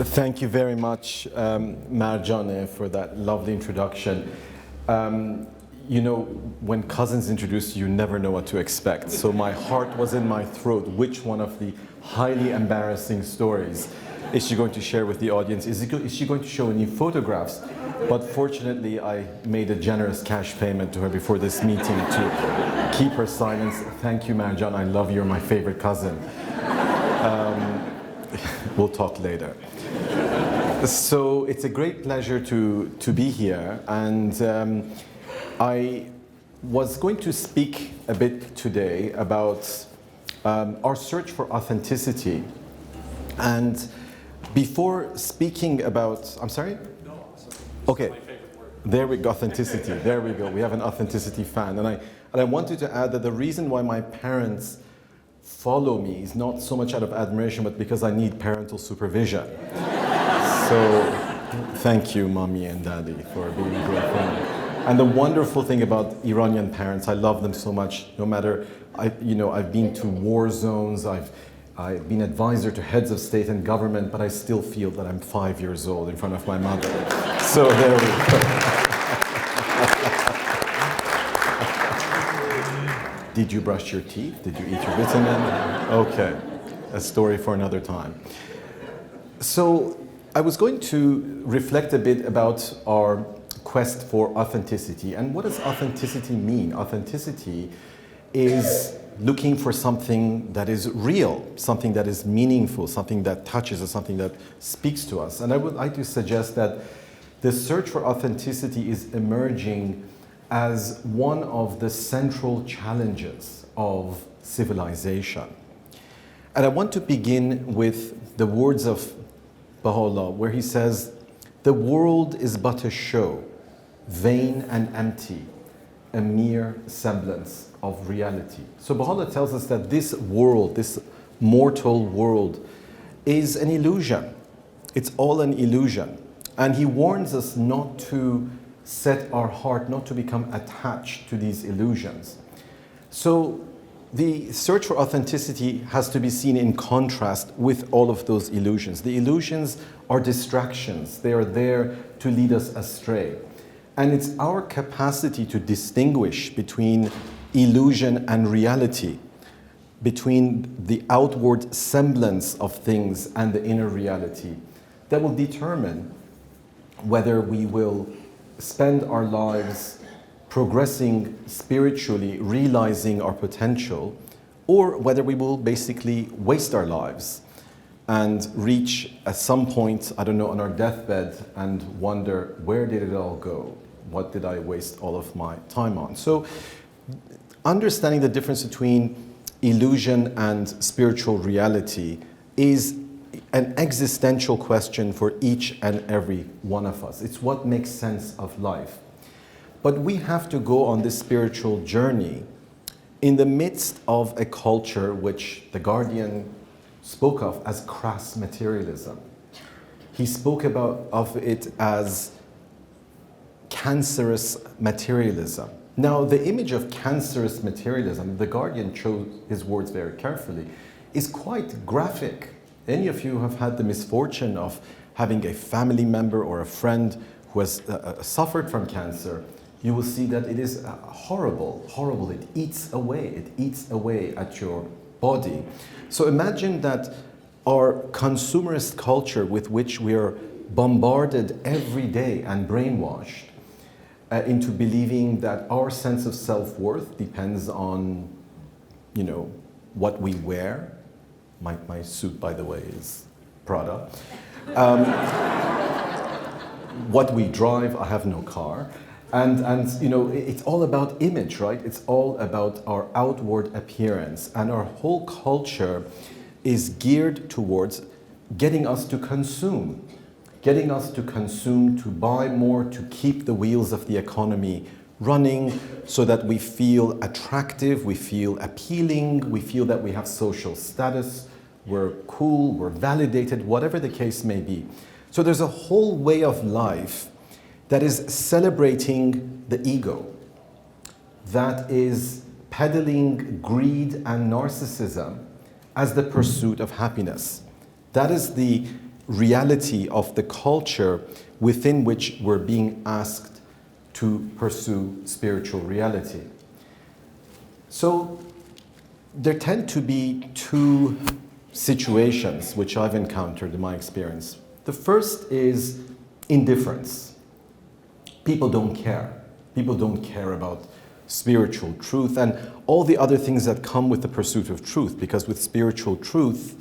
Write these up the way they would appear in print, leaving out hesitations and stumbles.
Thank you very much, Marjane, for that lovely introduction. You know, when cousins introduce you, you never know what to expect. So my heart was in my throat. Which one of the highly embarrassing stories is she going to share with the audience? Is she going to show any photographs? But fortunately, I made a generous cash payment to her before this meeting to keep her silence. Thank you, Marjan. I love you. You're my favorite cousin. We'll talk later. So it's a great pleasure to be here, and I was going to speak a bit today about our search for authenticity. And before speaking about, I'm sorry? No, okay. my favorite word. There we go, authenticity. There we go. We have an authenticity fan, and I wanted to add that the reason why my parents follow me is not so much out of admiration, but because I need parental supervision. So thank you, mommy and daddy, for being a great family. And the wonderful thing about Iranian parents, I love them so much. No matter, I've been to war zones, I've been advisor to heads of state and government, but I still feel that I'm 5 years old in front of my mother. So there we go. Did you brush your teeth? Did you eat your vitamin? Okay, a story for another time. So I was going to reflect a bit about our quest for authenticity. And what does authenticity mean? Authenticity is looking for something that is real, something that is meaningful, something that touches us, something that speaks to us. And I would like to suggest that the search for authenticity is emerging as one of the central challenges of civilization. And I want to begin with the words of Baha'u'llah, where he says, "The world is but a show, vain and empty, a mere semblance of reality." So Baha'u'llah tells us that this world, this mortal world, is an illusion. It's all an illusion. And he warns us not to set our heart, not to become attached to these illusions. So the search for authenticity has to be seen in contrast with all of those illusions. The illusions are distractions. They are there to lead us astray. And it's our capacity to distinguish between illusion and reality, between the outward semblance of things and the inner reality, that will determine whether we will spend our lives progressing spiritually, realizing our potential, or whether we will basically waste our lives and reach at some point, I don't know, on our deathbed and wonder, where did it all go? What did I waste all of my time on? So understanding the difference between illusion and spiritual reality is an existential question for each and every one of us. It's what makes sense of life. But we have to go on this spiritual journey in the midst of a culture which the Guardian spoke of as crass materialism. He spoke of it as cancerous materialism. Now, the image of cancerous materialism, the Guardian chose his words very carefully, is quite graphic. Any of you who have had the misfortune of having a family member or a friend who has suffered from cancer, you will see that it is horrible, horrible. It eats away at your body. So imagine that our consumerist culture with which we are bombarded every day and brainwashed into believing that our sense of self-worth depends on, what we wear. My suit, by the way, is Prada. What we drive, I have no car. And it's all about image, right? It's all about our outward appearance. And our whole culture is geared towards getting us to consume, to buy more, to keep the wheels of the economy running so that we feel attractive, we feel appealing, we feel that we have social status, we're cool, we're validated, whatever the case may be. So there's a whole way of life that is celebrating the ego, that is peddling greed and narcissism as the pursuit of happiness. That is the reality of the culture within which we're being asked to pursue spiritual reality. So there tend to be two situations which I've encountered in my experience. The first is indifference. People don't care. People don't care about spiritual truth and all the other things that come with the pursuit of truth, because with spiritual truth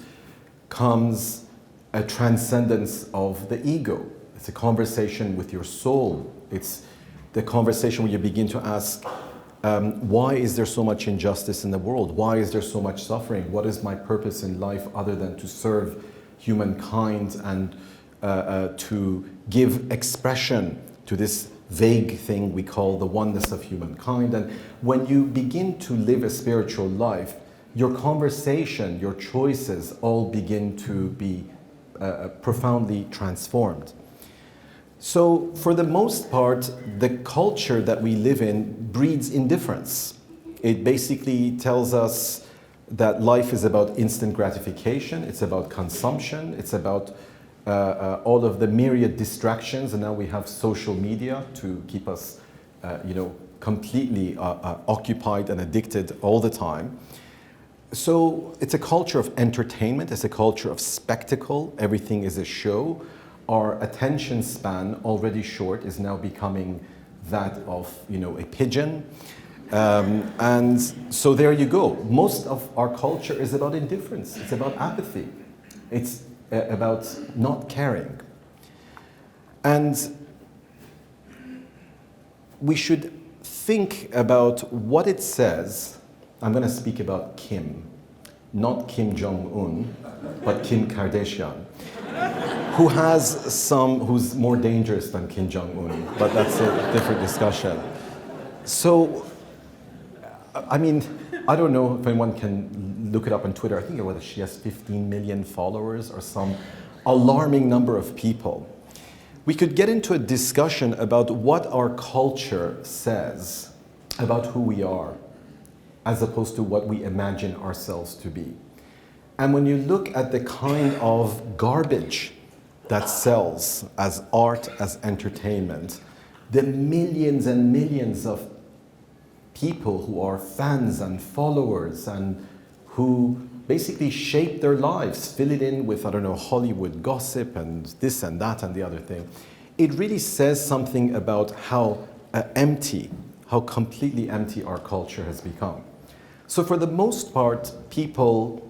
comes a transcendence of the ego. It's a conversation with your soul. It's the conversation where you begin to ask, why is there so much injustice in the world? Why is there so much suffering? What is my purpose in life other than to serve humankind and to give expression to this vague thing we call the oneness of humankind? And when you begin to live a spiritual life, your conversation, your choices all begin to be profoundly transformed. So for the most part, the culture that we live in breeds indifference. It basically tells us that life is about instant gratification, it's about consumption, it's about all of the myriad distractions, and now we have social media to keep us completely occupied and addicted all the time. So it's a culture of entertainment, it's a culture of spectacle, everything is a show. Our attention span, already short, is now becoming that of a pigeon. And so there you go. Most of our culture is about indifference, it's about apathy, it's about not caring. And we should think about what it says. I'm going to speak about Kim, not Kim Jong-un, but Kim Kardashian, who's more dangerous than Kim Jong-un, but that's a different discussion. So, I mean, I don't know if anyone can look it up on Twitter. I think she has 15 million followers or some alarming number of people. We could get into a discussion about what our culture says about who we are, as opposed to what we imagine ourselves to be. And when you look at the kind of garbage that sells as art, as entertainment, the millions and millions of people who are fans and followers and who basically shape their lives, fill it in with, Hollywood gossip and this and that and the other thing, it really says something about how how completely empty our culture has become. So for the most part, people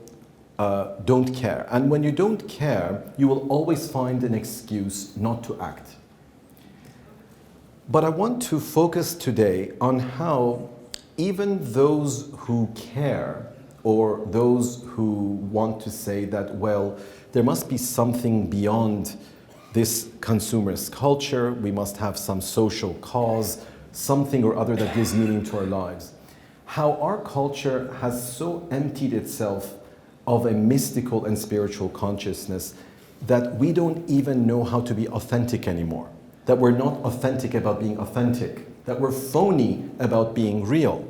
don't care. And when you don't care, you will always find an excuse not to act. But I want to focus today on how even those who care, or those who want to say that, well, there must be something beyond this consumerist culture, we must have some social cause, something or other that gives meaning to our lives. How our culture has so emptied itself of a mystical and spiritual consciousness that we don't even know how to be authentic anymore. That we're not authentic about being authentic. That we're phony about being real.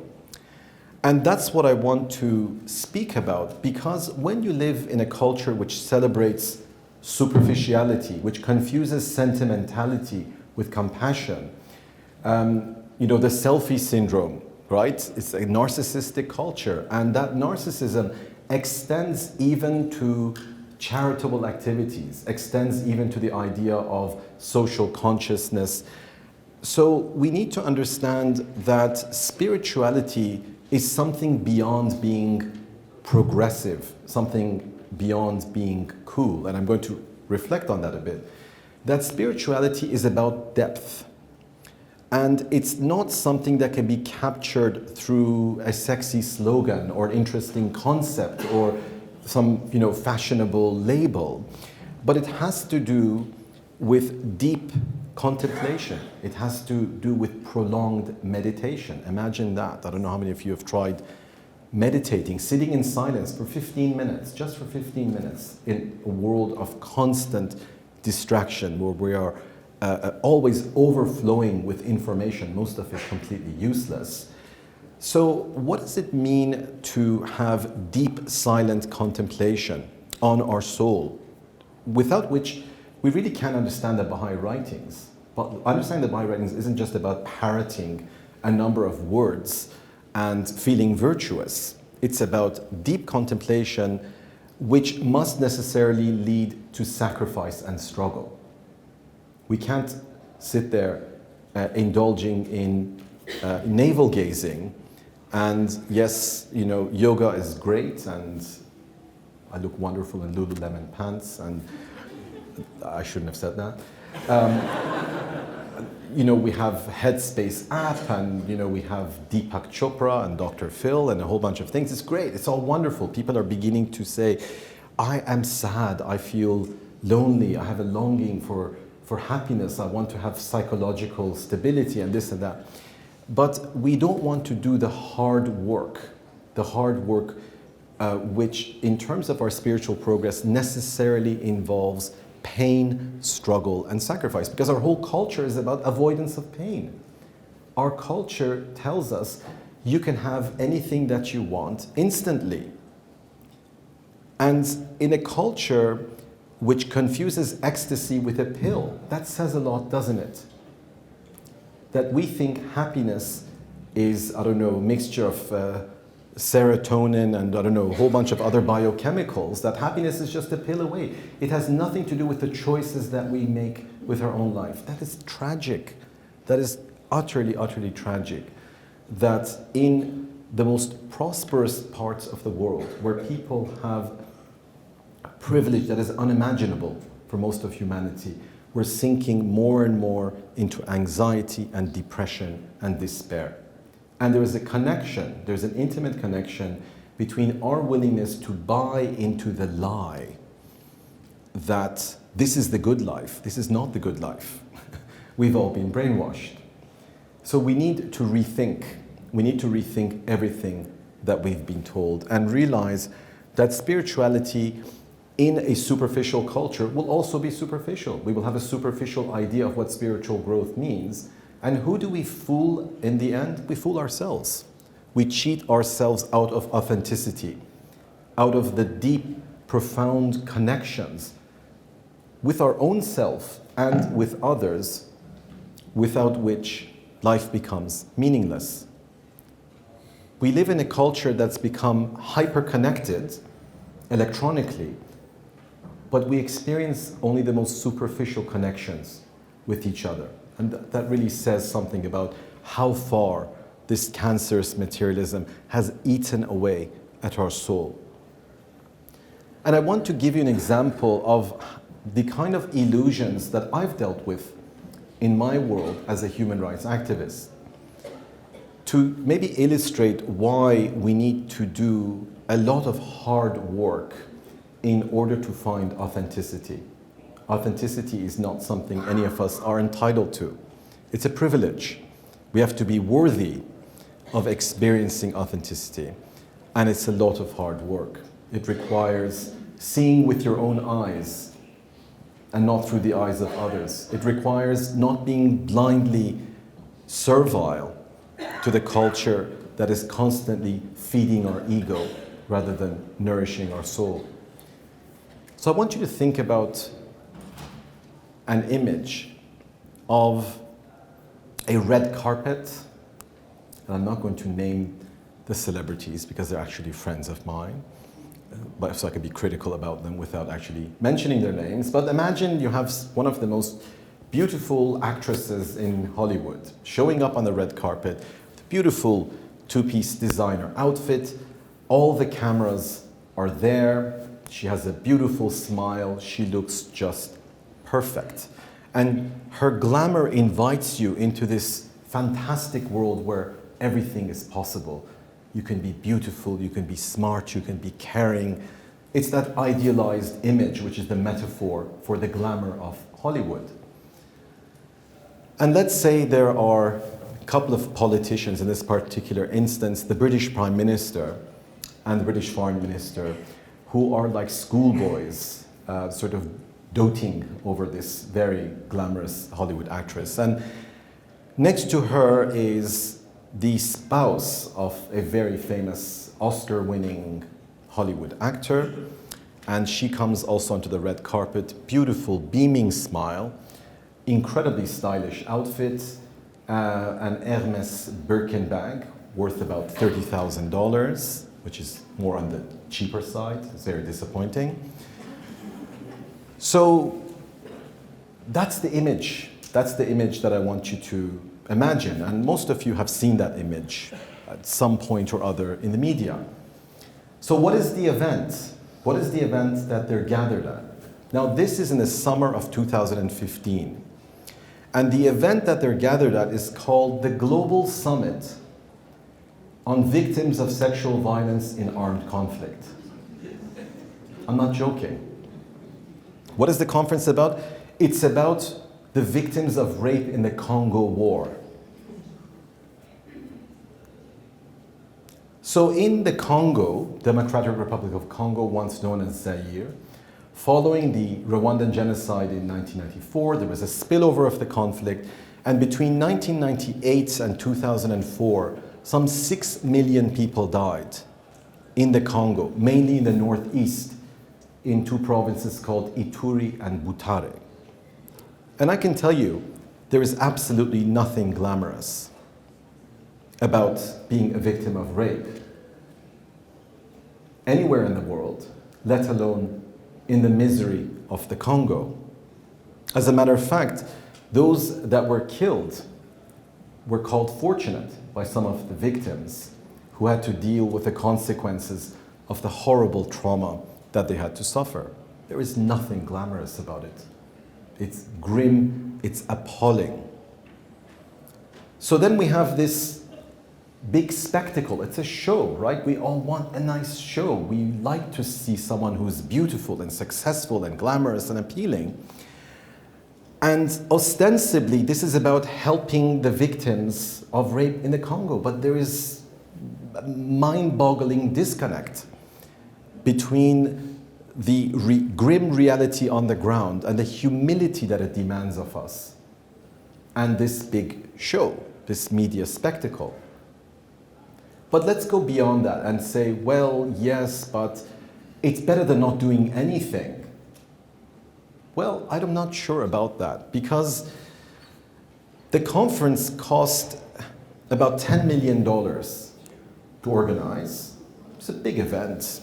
And that's what I want to speak about, because when you live in a culture which celebrates superficiality, which confuses sentimentality with compassion, the selfie syndrome, right? It's a narcissistic culture, and that narcissism extends even to charitable activities, extends even to the idea of social consciousness. So we need to understand that spirituality is something beyond being progressive, something beyond being cool, and I'm going to reflect on that a bit. That spirituality is about depth. And it's not something that can be captured through a sexy slogan or an interesting concept or some fashionable label. But it has to do with deep contemplation. It has to do with prolonged meditation. Imagine that. I don't know how many of you have tried meditating, sitting in silence for 15 minutes, just for 15 minutes, in a world of constant distraction where we are always overflowing with information, most of it completely useless. So what does it mean to have deep, silent contemplation on our soul, without which we really can't understand the Baha'i writings. But understanding the Baha'i writings isn't just about parroting a number of words and feeling virtuous. It's about deep contemplation, which must necessarily lead to sacrifice and struggle. We can't sit there indulging in navel gazing, and yes, you know, yoga is great, and I look wonderful in Lululemon pants, and I shouldn't have said that. You know, we have Headspace app, and you know, we have Deepak Chopra and Dr. Phil and a whole bunch of things. It's great. It's all wonderful. People are beginning to say, I am sad, I feel lonely, I have a longing for happiness, I want to have psychological stability and this and that. But we don't want to do the hard work which in terms of our spiritual progress necessarily involves pain, struggle, and sacrifice, because our whole culture is about avoidance of pain. Our culture tells us you can have anything that you want instantly. And in a culture which confuses ecstasy with a pill, that says a lot, doesn't it? That we think happiness is, I don't know, a mixture of serotonin and, I don't know, a whole bunch of other biochemicals, that happiness is just a pill away. It has nothing to do with the choices that we make with our own life. That is tragic. That is utterly, utterly tragic. That in the most prosperous parts of the world, where people have privilege that is unimaginable for most of humanity, we're sinking more and more into anxiety and depression and despair. And there is a connection, there's an intimate connection between our willingness to buy into the lie that this is the good life, this is not the good life. We've all been brainwashed. So we need to rethink everything that we've been told and realize that spirituality in a superficial culture will also be superficial. We will have a superficial idea of what spiritual growth means. And who do we fool in the end? We fool ourselves. We cheat ourselves out of authenticity, out of the deep, profound connections with our own self and with others, without which life becomes meaningless. We live in a culture that's become hyper-connected electronically, but we experience only the most superficial connections with each other. And that really says something about how far this cancerous materialism has eaten away at our soul. And I want to give you an example of the kind of illusions that I've dealt with in my world as a human rights activist, to maybe illustrate why we need to do a lot of hard work in order to find authenticity. Authenticity is not something any of us are entitled to. It's a privilege. We have to be worthy of experiencing authenticity. And it's a lot of hard work. It requires seeing with your own eyes and not through the eyes of others. It requires not being blindly servile to the culture that is constantly feeding our ego rather than nourishing our soul. So I want you to think about an image of a red carpet, and I'm not going to name the celebrities because they're actually friends of mine, but so I can be critical about them without actually mentioning their names. But imagine you have one of the most beautiful actresses in Hollywood showing up on the red carpet with a beautiful two-piece designer outfit. All the cameras are there. She has a beautiful smile. She looks just perfect. And her glamour invites you into this fantastic world where everything is possible. You can be beautiful, you can be smart, you can be caring. It's that idealized image which is the metaphor for the glamour of Hollywood. And let's say there are a couple of politicians, in this particular instance, the British Prime Minister and the British Foreign Minister, who are like schoolboys, sort of doting over this very glamorous Hollywood actress. And next to her is the spouse of a very famous Oscar-winning Hollywood actor. And she comes also onto the red carpet, beautiful, beaming smile, incredibly stylish outfit, an Hermes Birkin bag worth about $30,000, which is more on the cheaper side. It's very disappointing. So that's the image. That's the image that I want you to imagine. And most of you have seen that image at some point or other in the media. So what is the event? What is the event that they're gathered at? Now, this is in the summer of 2015. And the event that they're gathered at is called the Global Summit on Victims of Sexual Violence in Armed Conflict. I'm not joking. What is the conference about? It's about the victims of rape in the Congo War. So in the Congo, Democratic Republic of Congo, once known as Zaire, following the Rwandan genocide in 1994, there was a spillover of the conflict, and between 1998 and 2004, some 6 million people died in the Congo, mainly in the northeast, in two provinces called Ituri and Butare. And I can tell you, there is absolutely nothing glamorous about being a victim of rape anywhere in the world, let alone in the misery of the Congo. As a matter of fact, those that were killed were called fortunate by some of the victims who had to deal with the consequences of the horrible trauma that they had to suffer. There is nothing glamorous about it. It's grim, it's appalling. So then we have this big spectacle. It's a show, right? We all want a nice show. We like to see someone who's beautiful and successful and glamorous and appealing. And ostensibly, this is about helping the victims of rape in the Congo, but there is a mind-boggling disconnect between the grim reality on the ground and the humility that it demands of us, and this big show, this media spectacle. But let's go beyond that and say, well, yes, but it's better than not doing anything. Well, I'm not sure about that, because the conference cost about $10 million to organize. It's a big event.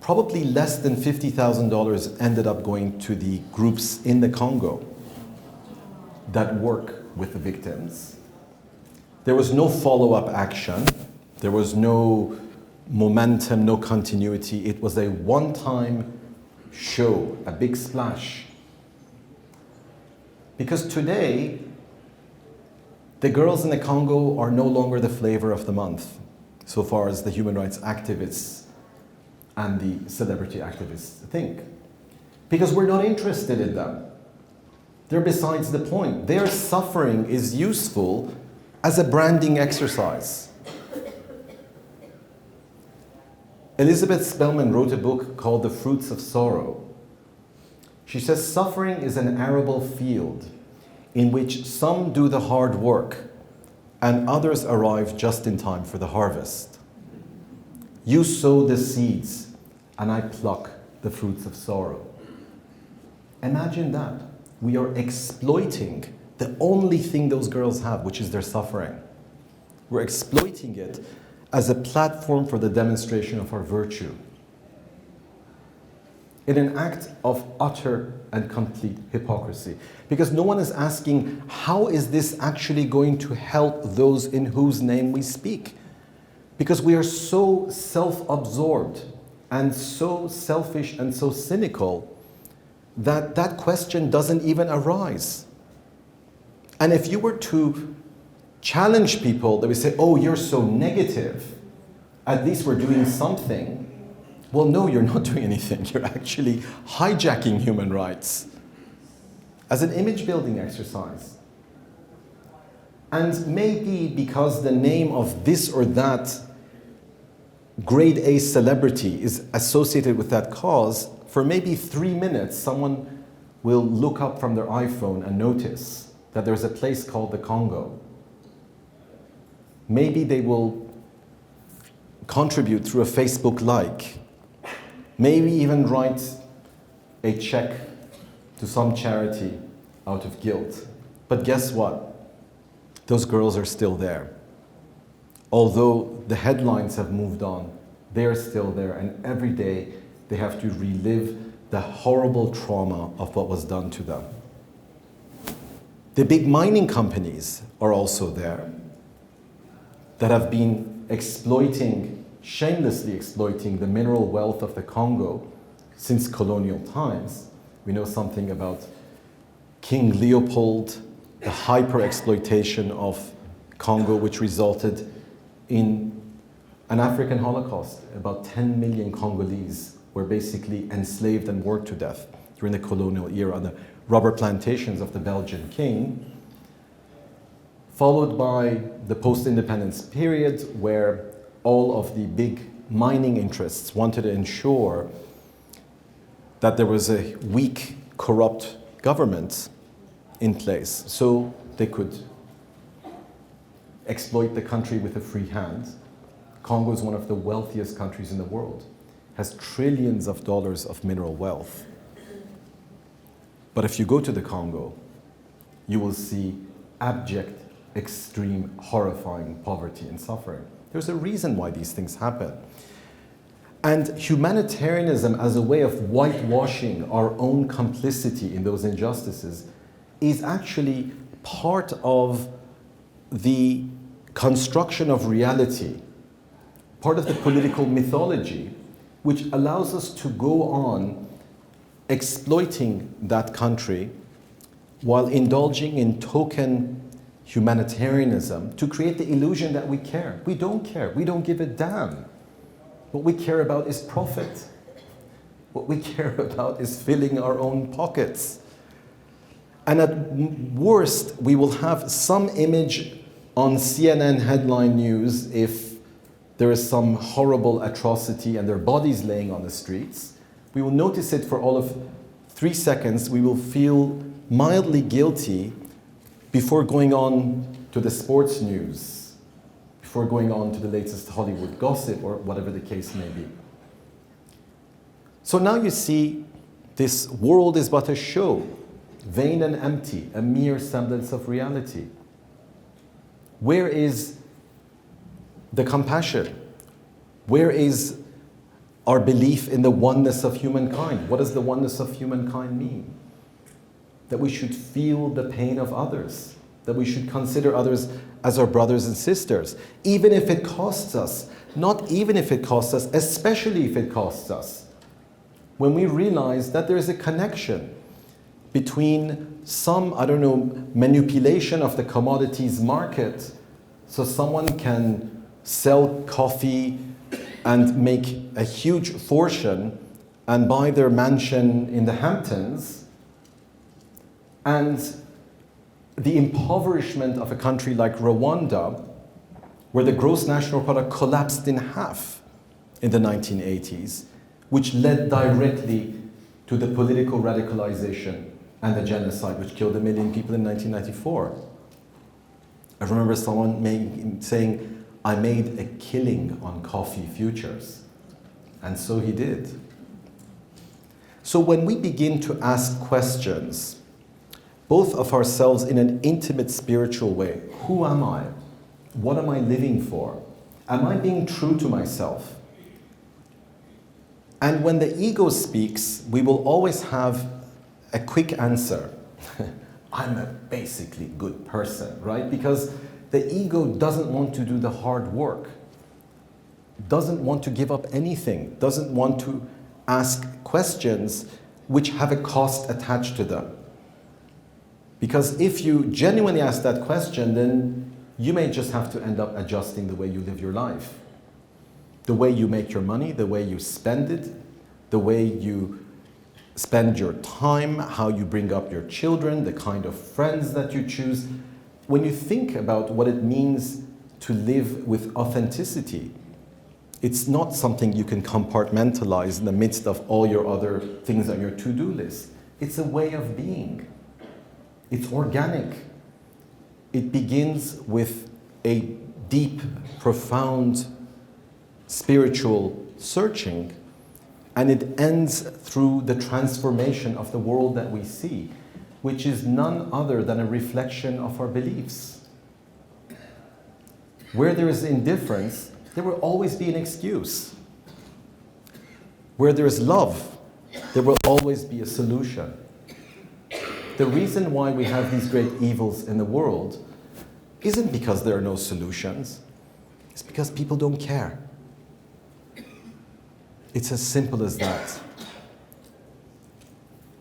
Probably less than $50,000 ended up going to the groups in the Congo that work with the victims. There was no follow-up action. There was no momentum, no continuity. It was a one-time show, a big splash. Because today, the girls in the Congo are no longer the flavor of the month, so far as the human rights activists and the celebrity activists think. Because we're not interested in them. They're besides the point. Their suffering is useful as a branding exercise. Elizabeth Spellman wrote a book called The Fruits of Sorrow. She says, suffering is an arable field in which some do the hard work and others arrive just in time for the harvest. You sow the seeds and I pluck the fruits of sorrow. Imagine that. We are exploiting the only thing those girls have, which is their suffering. We're exploiting it as a platform for the demonstration of our virtue. In an act of utter and complete hypocrisy. Because no one is asking, how is this actually going to help those in whose name we speak? Because we are so self-absorbed and so selfish and so cynical that that question doesn't even arise. And if you were to challenge people, they would say, oh, you're so negative. At least we're doing something. Well, no, you're not doing anything. You're actually hijacking human rights as an image-building exercise. And maybe because the name of this or that grade A celebrity is associated with that cause, for maybe 3 minutes, someone will look up from their iPhone and notice that there's a place called the Congo. Maybe they will contribute through a Facebook like maybe even write a check to some charity out of guilt. But guess what? Those girls are still there. Although the headlines have moved on, they are still there, and every day they have to relive the horrible trauma of what was done to them. The big mining companies are also there that have been shamelessly exploiting the mineral wealth of the Congo since colonial times. We know something about King Leopold, the hyper-exploitation of Congo, which resulted in an African Holocaust. About 10 million Congolese were basically enslaved and worked to death during the colonial era on the rubber plantations of the Belgian king, followed by the post-independence period where all of the big mining interests wanted to ensure that there was a weak, corrupt government in place so they could exploit the country with a free hand. Congo is one of the wealthiest countries in the world, has trillions of dollars of mineral wealth. But if you go to the Congo, you will see abject, extreme, horrifying poverty and suffering. There's a reason why these things happen. And humanitarianism as a way of whitewashing our own complicity in those injustices is actually part of the construction of reality, part of the political mythology, which allows us to go on exploiting that country while indulging in token humanitarianism to create the illusion that we care. We don't care. We don't give a damn. What we care about is profit. What we care about is filling our own pockets. And at worst, we will have some image on CNN headline news if there is some horrible atrocity and there are bodies laying on the streets. We will notice it for all of 3 seconds. We will feel mildly guilty before going on to the sports news, before going on to the latest Hollywood gossip or whatever the case may be. So now you see this world is but a show, vain and empty, a mere semblance of reality. Where is the compassion? Where is our belief in the oneness of humankind? What does the oneness of humankind mean? That we should feel the pain of others, that we should consider others as our brothers and sisters, even if it costs us, not even if it costs us, especially if it costs us. When we realize that there is a connection between some, manipulation of the commodities market so someone can sell coffee and make a huge fortune and buy their mansion in the Hamptons, and the impoverishment of a country like Rwanda, where the gross national product collapsed in half in the 1980s, which led directly to the political radicalization and the genocide, which killed 1 million people in 1994. I remember someone saying, I made a killing on coffee futures. And so he did. So when we begin to ask questions, both of ourselves in an intimate spiritual way, who am I? What am I living for? Am I being true to myself? And when the ego speaks, we will always have a quick answer. I'm a basically good person, right? Because the ego doesn't want to do the hard work, doesn't want to give up anything, doesn't want to ask questions which have a cost attached to them. Because if you genuinely ask that question, then you may just have to end up adjusting the way you live your life. The way you make your money, the way you spend it, the way you spend your time, how you bring up your children, the kind of friends that you choose. When you think about what it means to live with authenticity, it's not something you can compartmentalize in the midst of all your other things on your to-do list. It's a way of being. It's organic. It begins with a deep, profound spiritual searching, And it ends through the transformation of the world that we see, which is none other than a reflection of our beliefs. Where there is indifference, there will always be an excuse. Where there is love, there will always be a solution. The reason why we have these great evils in the world isn't because there are no solutions. It's because people don't care. It's as simple as that.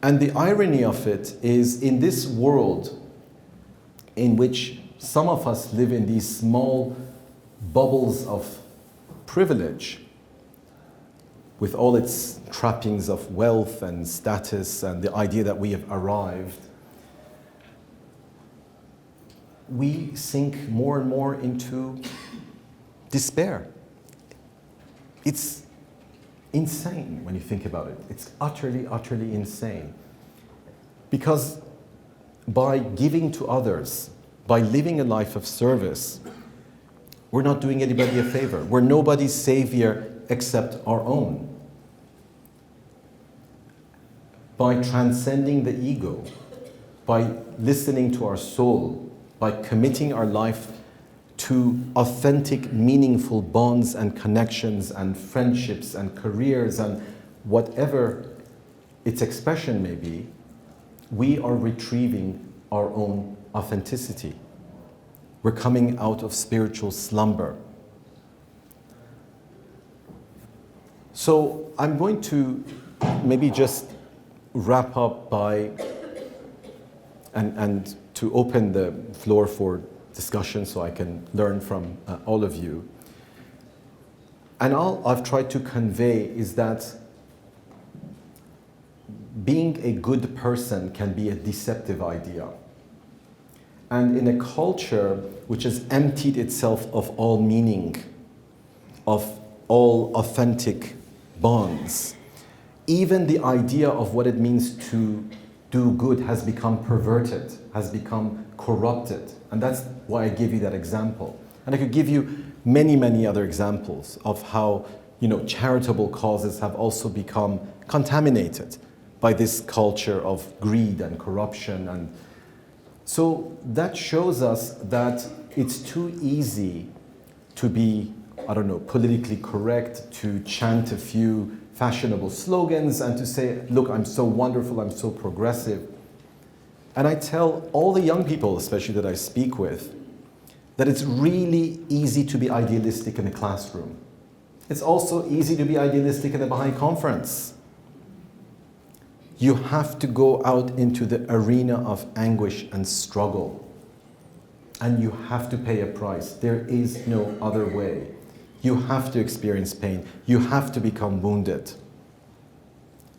And the irony of it is, in this world in which some of us live in these small bubbles of privilege, with all its trappings of wealth and status and the idea that we have arrived, we sink more and more into despair. It's insane when you think about it. It's utterly, utterly insane. Because by giving to others, by living a life of service, we're not doing anybody a favor. We're nobody's savior except our own. By transcending the ego, by listening to our soul, by committing our life to authentic, meaningful bonds and connections and friendships and careers and whatever its expression may be, we are retrieving our own authenticity. We're coming out of spiritual slumber. So I'm going to maybe just wrap up by, and to open the floor for discussion so I can learn from all of you. And all I've tried to convey is that being a good person can be a deceptive idea. And in a culture which has emptied itself of all meaning, of all authentic bonds, even the idea of what it means to do good has become perverted, has become corrupted. And that's why I give you that example. And I could give you many, many other examples of how, charitable causes have also become contaminated by this culture of greed and corruption. And so that shows us that it's too easy to be, politically correct, to chant a few fashionable slogans and to say, look, I'm so wonderful, I'm so progressive. And I tell all the young people, especially that I speak with, that it's really easy to be idealistic in a classroom. It's also easy to be idealistic in a Baha'i conference. You have to go out into the arena of anguish and struggle. And you have to pay a price. There is no other way. You have to experience pain. You have to become wounded.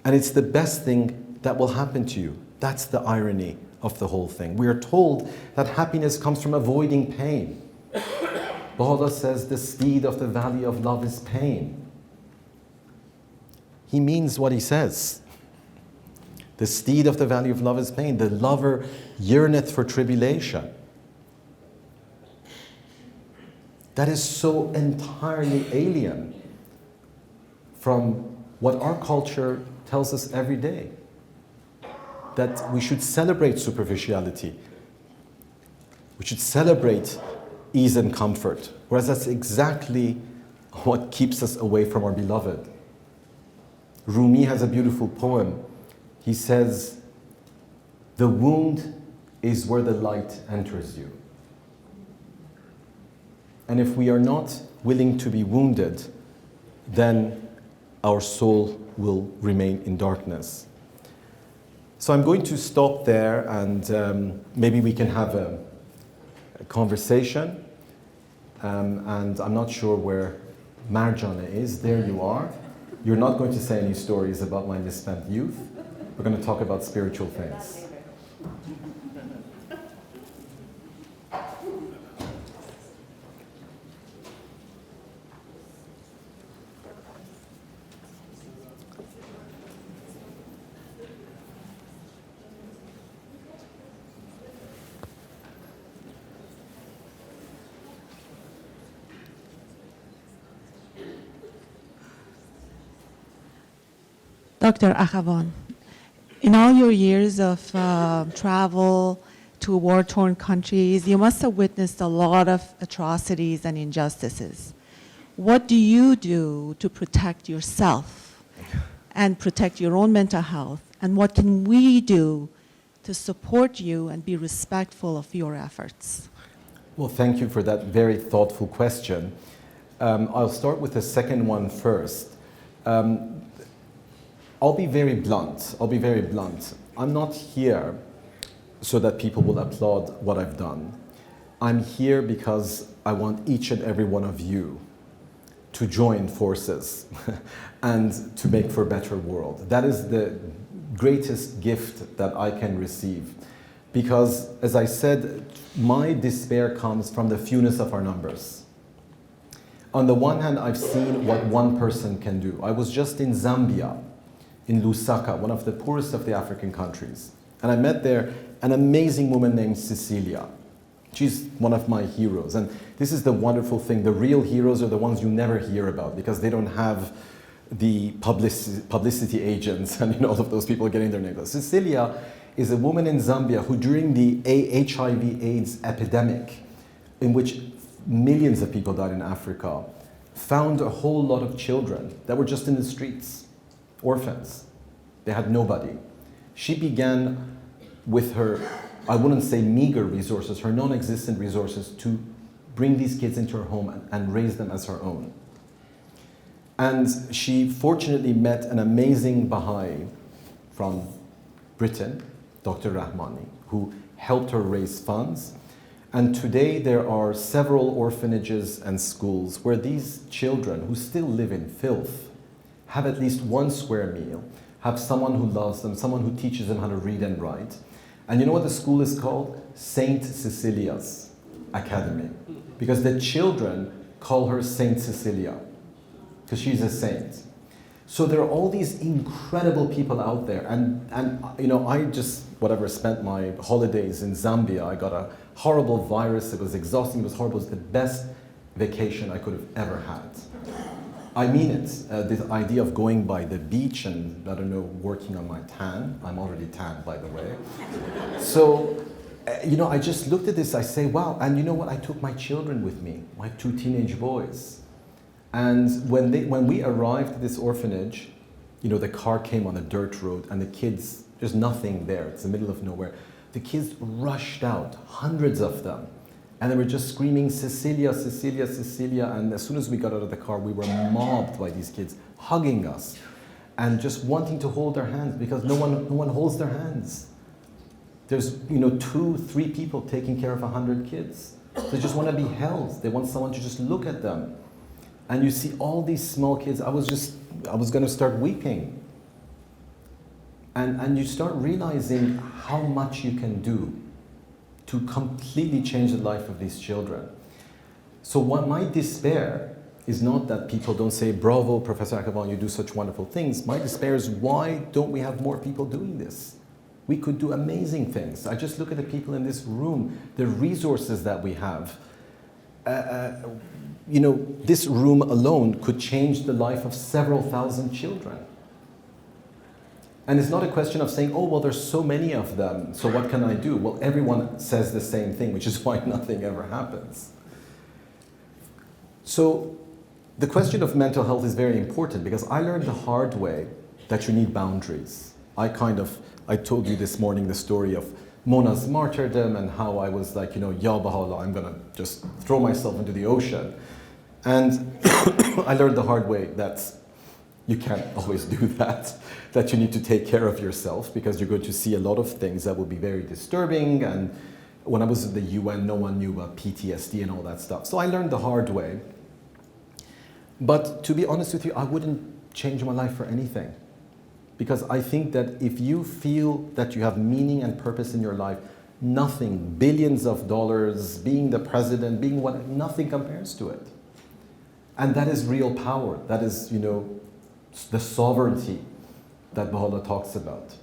And it's the best thing that will happen to you. That's the irony of the whole thing. We are told that happiness comes from avoiding pain. Baha'u'llah says the steed of the valley of love is pain. He means what he says. The steed of the valley of love is pain. The lover yearneth for tribulation. That is so entirely alien from what our culture tells us every day. That we should celebrate superficiality. We should celebrate ease and comfort. Whereas that's exactly what keeps us away from our beloved. Rumi has a beautiful poem. He says, the wound is where the light enters you. And if we are not willing to be wounded, then our soul will remain in darkness. So I'm going to stop there, and maybe we can have a conversation. And I'm not sure where Marjana is. There you are. You're not going to say any stories about my misspent youth. We're going to talk about spiritual things. Dr. Akhavan, in all your years of travel to war-torn countries, you must have witnessed a lot of atrocities and injustices. What do you do to protect yourself and protect your own mental health? And what can we do to support you and be respectful of your efforts? Well, thank you for that very thoughtful question. I'll start with the second one first. I'll be very blunt. I'm not here so that people will applaud what I've done. I'm here because I want each and every one of you to join forces and to make for a better world. That is the greatest gift that I can receive. Because, as I said, my despair comes from the fewness of our numbers. On the one hand, I've seen what one person can do. I was just in Zambia, in Lusaka, one of the poorest of the African countries. And I met there an amazing woman named Cecilia. She's one of my heroes. And this is the wonderful thing. The real heroes are the ones you never hear about because they don't have the publicity agents and all of those people getting their names. Cecilia is a woman in Zambia who, during the HIV/AIDS epidemic, in which millions of people died in Africa, found a whole lot of children that were just in the streets, orphans. They had nobody. She began with her, I wouldn't say meager resources, her non-existent resources, to bring these kids into her home and raise them as her own. And she fortunately met an amazing Baha'i from Britain, Dr. Rahmani, who helped her raise funds. And today there are several orphanages and schools where these children who still live in filth have at least one square meal, have someone who loves them, someone who teaches them how to read and write. And you know what the school is called? Saint Cecilia's Academy. Because the children call her Saint Cecilia, because she's a saint. So there are all these incredible people out there. And I just, spent my holidays in Zambia. I got a horrible virus. It was exhausting. It was horrible. It was the best vacation I could have ever had. I mean it. This idea of going by the beach and, working on my tan. I'm already tan, by the way. So, I just looked at this. I say, wow. And you know what? I took my children with me, my 2 teenage boys. And when we arrived at this orphanage, the car came on a dirt road and the kids, there's nothing there. It's the middle of nowhere. The kids rushed out, hundreds of them. And they were just screaming, Cecilia, Cecilia, Cecilia. And as soon as we got out of the car, we were mobbed by these kids, hugging us and just wanting to hold their hands because no one holds their hands. There's, 2, 3 people taking care of 100 kids. They just want to be held. They want someone to just look at them. And you see all these small kids. I was going to start weeping. And you start realizing how much you can do to completely change the life of these children. So what my despair is not that people don't say, bravo, Professor Akhavan, you do such wonderful things. My despair is, why don't we have more people doing this? We could do amazing things. I just look at the people in this room, the resources that we have. This room alone could change the life of several thousand children. And it's not a question of saying, oh, well, there's so many of them, so what can I do? Well, everyone says the same thing, which is why nothing ever happens. So the question of mental health is very important because I learned the hard way that you need boundaries. I told you this morning the story of Mona's martyrdom and how I was like, Ya Baha'u'llah, I'm going to just throw myself into the ocean. And I learned the hard way that you can't always do that you need to take care of yourself because you're going to see a lot of things that will be very disturbing. And when I was at the UN, no one knew about PTSD and all that stuff. So I learned the hard way. But to be honest with you, I wouldn't change my life for anything. Because I think that if you feel that you have meaning and purpose in your life, nothing, billions of dollars, being the president, being what, nothing compares to it. And that is real power. That is, the sovereignty that Baha'u'llah talks about.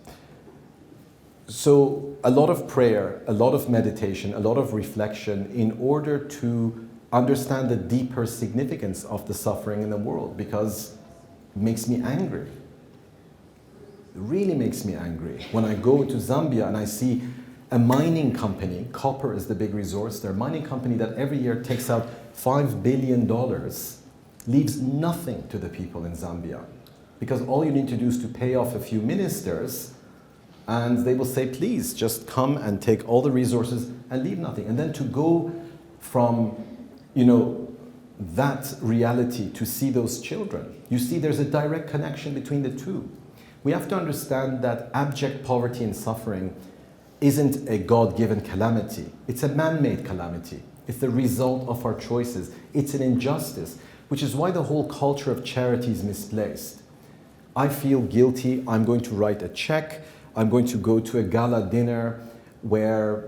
So a lot of prayer, a lot of meditation, a lot of reflection in order to understand the deeper significance of the suffering in the world because it makes me angry. really makes me angry when I go to Zambia and I see a mining company, copper is the big resource there, a mining company that every year takes out $5 billion, leaves nothing to the people in Zambia. Because all you need to do is to pay off a few ministers, and they will say, please, just come and take all the resources and leave nothing. And then to go from, that reality to see those children. You see there's a direct connection between the two. We have to understand that abject poverty and suffering isn't a God-given calamity. It's a man-made calamity. It's the result of our choices. It's an injustice, which is why the whole culture of charity is misplaced. I feel guilty, I'm going to write a check, I'm going to go to a gala dinner where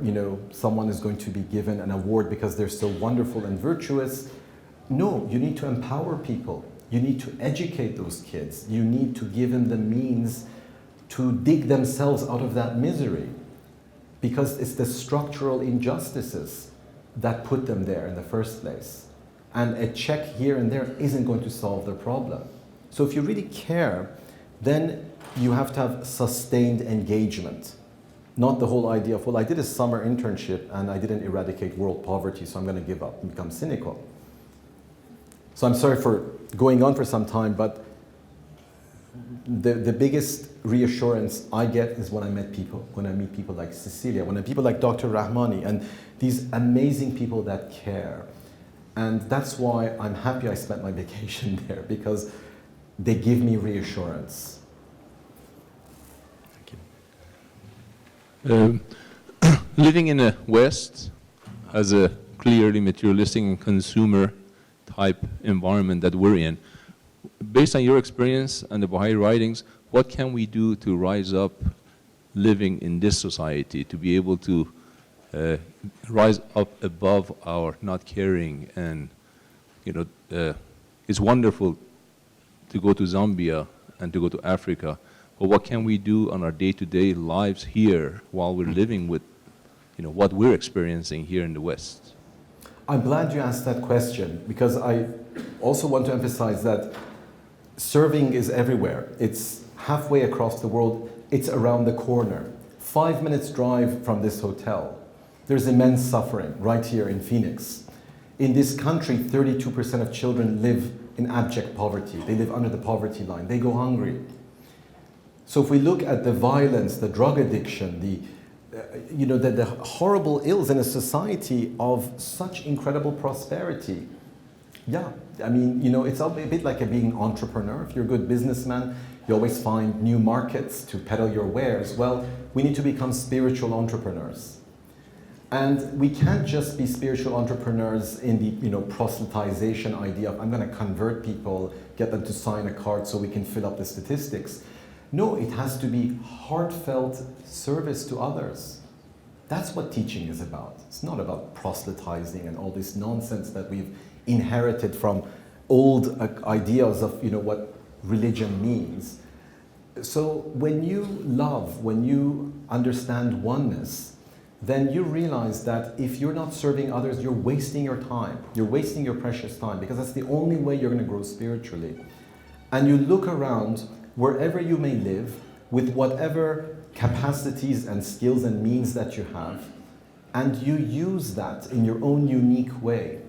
someone is going to be given an award because they're so wonderful and virtuous. No, you need to empower people. You need to educate those kids. You need to give them the means to dig themselves out of that misery, because it's the structural injustices that put them there in the first place. And a check here and there isn't going to solve the problem. So if you really care, then you have to have sustained engagement. Not the whole idea of, well, I did a summer internship and I didn't eradicate world poverty, so I'm going to give up and become cynical. So I'm sorry for going on for some time, but the biggest reassurance I get is when I meet people like Cecilia, when I meet people like Dr. Rahmani, and these amazing people that care. And that's why I'm happy I spent my vacation there, because they give me reassurance. Thank you. Living in the West as a clearly materialistic and consumer type environment that we're in, based on your experience and the Baha'i writings, what can we do to rise up living in this society, to be able to rise up above our not caring? And it's wonderful to go to Zambia and to go to Africa, but what can we do on our day-to-day lives here while we're living with what we're experiencing here in the West? I'm glad you asked that question, because I also want to emphasize that serving is everywhere. It's halfway across the world. It's around the corner. 5 minutes drive from this hotel. There's immense suffering right here in Phoenix. In this country, 32% of children live in abject poverty. They live under the poverty line. They go hungry. So if we look at the violence, the drug addiction, the horrible ills in a society of such incredible prosperity, yeah, I mean, it's a bit like being an entrepreneur. If you're a good businessman, you always find new markets to peddle your wares. Well, we need to become spiritual entrepreneurs. And we can't just be spiritual entrepreneurs in the proselytization idea of, I'm going to convert people, get them to sign a card so we can fill up the statistics. No, it has to be heartfelt service to others. That's what teaching is about. It's not about proselytizing and all this nonsense that we've inherited from old ideas of what religion means. So when you love, when you understand oneness, then you realize that if you're not serving others, you're wasting your time. You're wasting your precious time, because that's the only way you're going to grow spiritually. And you look around wherever you may live, with whatever capacities and skills and means that you have, and you use that in your own unique way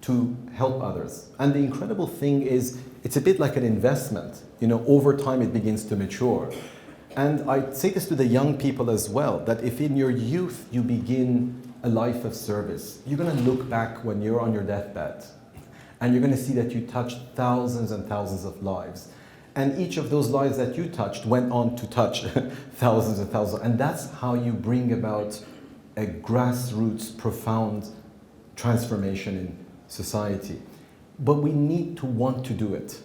to help others. And the incredible thing is, it's a bit like an investment. Over time it begins to mature. And I say this to the young people as well, that if in your youth you begin a life of service, you're going to look back when you're on your deathbed, and you're going to see that you touched thousands and thousands of lives. And each of those lives that you touched went on to touch thousands and thousands. And that's how you bring about a grassroots, profound transformation in society. But we need to want to do it.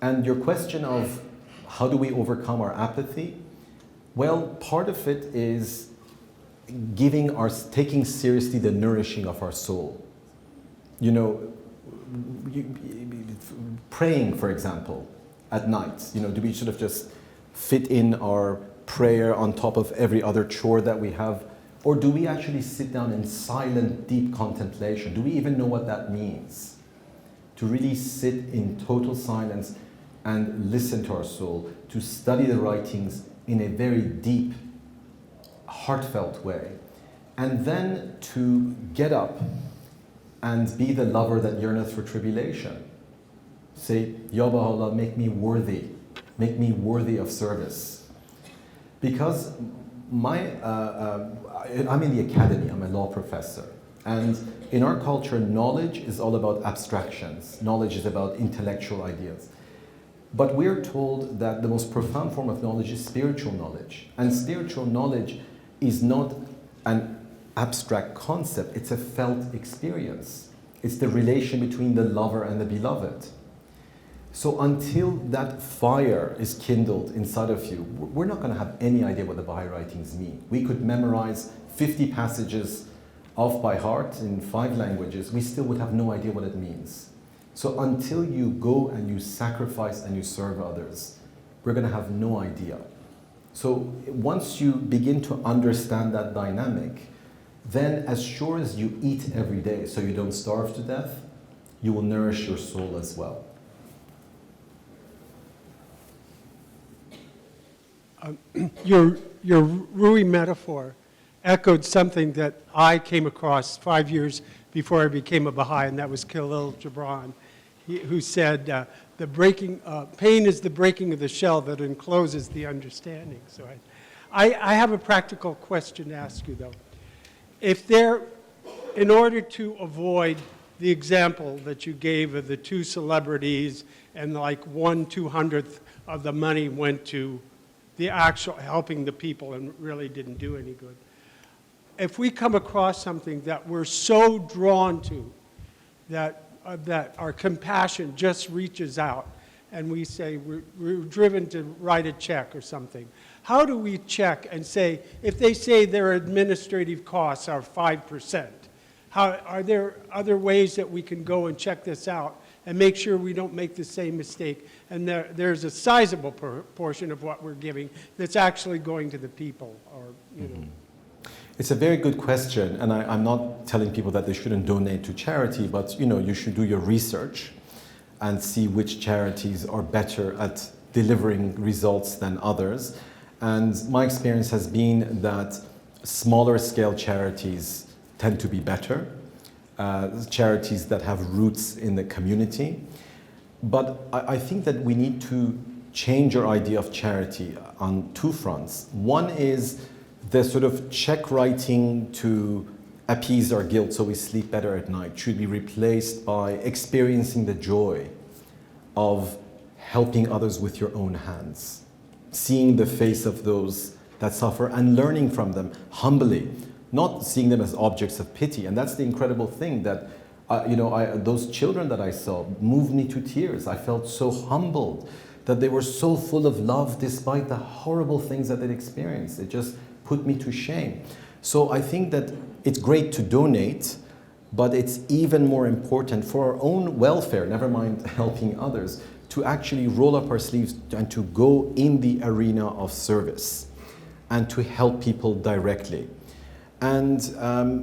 And your question of how do we overcome our apathy? Well, part of it is taking seriously the nourishing of our soul. Praying, for example, at night. Do we sort of just fit in our prayer on top of every other chore that we have? Or do we actually sit down in silent, deep contemplation? Do we even know what that means? To really sit in total silence and listen to our soul, to study the writings in a very deep, heartfelt way, and then to get up and be the lover that yearneth for tribulation. Say, Ya Baha'u'llah, make me worthy of service. Because I'm in the academy, I'm a law professor, and in our culture, knowledge is all about abstractions. Knowledge is about intellectual ideas. But we're told that the most profound form of knowledge is spiritual knowledge. And spiritual knowledge is not an abstract concept, it's a felt experience. It's the relation between the lover and the beloved. So until that fire is kindled inside of you, we're not going to have any idea what the Baha'i writings mean. We could memorize 50 passages off by heart in 5 languages, we still would have no idea what it means. So until you go and you sacrifice and you serve others, we're going to have no idea. So once you begin to understand that dynamic, then as sure as you eat every day so you don't starve to death, you will nourish your soul as well. Your Rui metaphor echoed something that I came across 5 years before I became a Baha'i, and that was Khalil Gibran, who said, pain is the breaking of the shell that encloses the understanding. So I have a practical question to ask you, though. In order to avoid the example that you gave of the 2 celebrities and like 1/200th of the money went to the actual helping the people and really didn't do any good. If we come across something that we're so drawn to, that our compassion just reaches out, and we say we're driven to write a check or something, how do we check and say, if they say their administrative costs are 5%, are there other ways that we can go and check this out and make sure we don't make the same mistake, and there's a sizable portion of what we're giving that's actually going to the people, or, you know? It's a very good question, and I'm not telling people that they shouldn't donate to charity, but you should do your research and see which charities are better at delivering results than others. And my experience has been that smaller scale charities tend to be better, charities that have roots in the community. But I think that we need to change our idea of charity on 2 fronts. One is the sort of check writing to appease our guilt so we sleep better at night should be replaced by experiencing the joy of helping others with your own hands, seeing the face of those that suffer and learning from them humbly, not seeing them as objects of pity. And that's the incredible thing that, those children that I saw moved me to tears. I felt so humbled that they were so full of love despite the horrible things that they'd experienced. It just put me to shame. So I think that it's great to donate, but it's even more important for our own welfare, never mind helping others, to actually roll up our sleeves and to go in the arena of service and to help people directly. And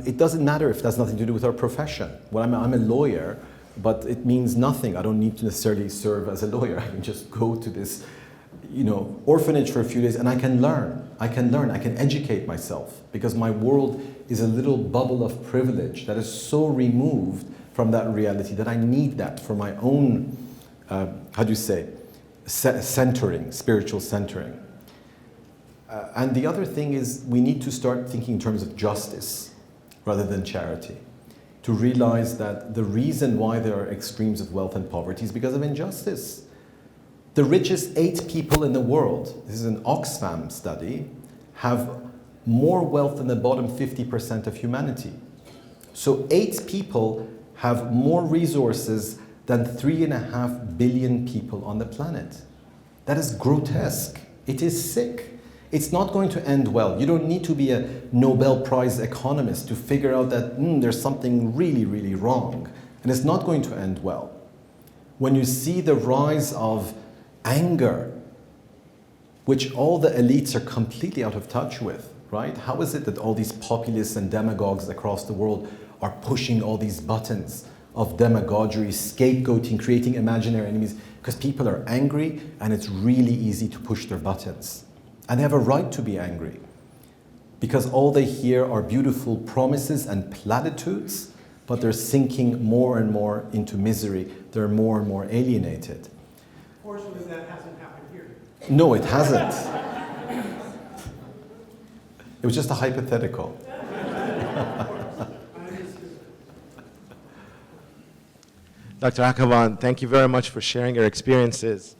it doesn't matter if that's nothing to do with our profession. Well, I'm a lawyer, but it means nothing. I don't need to necessarily serve as a lawyer. I can just go to this orphanage for a few days and I can learn. I can educate myself, because my world is a little bubble of privilege that is so removed from that reality that I need that for my own, centering, spiritual centering. And the other thing is we need to start thinking in terms of justice rather than charity, to realize that the reason why there are extremes of wealth and poverty is because of injustice. The richest 8 people in the world, this is an Oxfam study, have more wealth than the bottom 50% of humanity. So 8 people have more resources than 3.5 billion people on the planet. That is grotesque. It is sick. It's not going to end well. You don't need to be a Nobel Prize economist to figure out that there's something really, really wrong. And it's not going to end well. When you see the rise of anger, which all the elites are completely out of touch with, right? How is it that all these populists and demagogues across the world are pushing all these buttons of demagoguery, scapegoating, creating imaginary enemies, because people are angry and it's really easy to push their buttons. And they have a right to be angry, because all they hear are beautiful promises and platitudes, but they're sinking more and more into misery. They're more and more alienated. Fortunately, that hasn't happened here. No, it hasn't. It was just a hypothetical. Dr. Akhavan, thank you very much for sharing your experiences.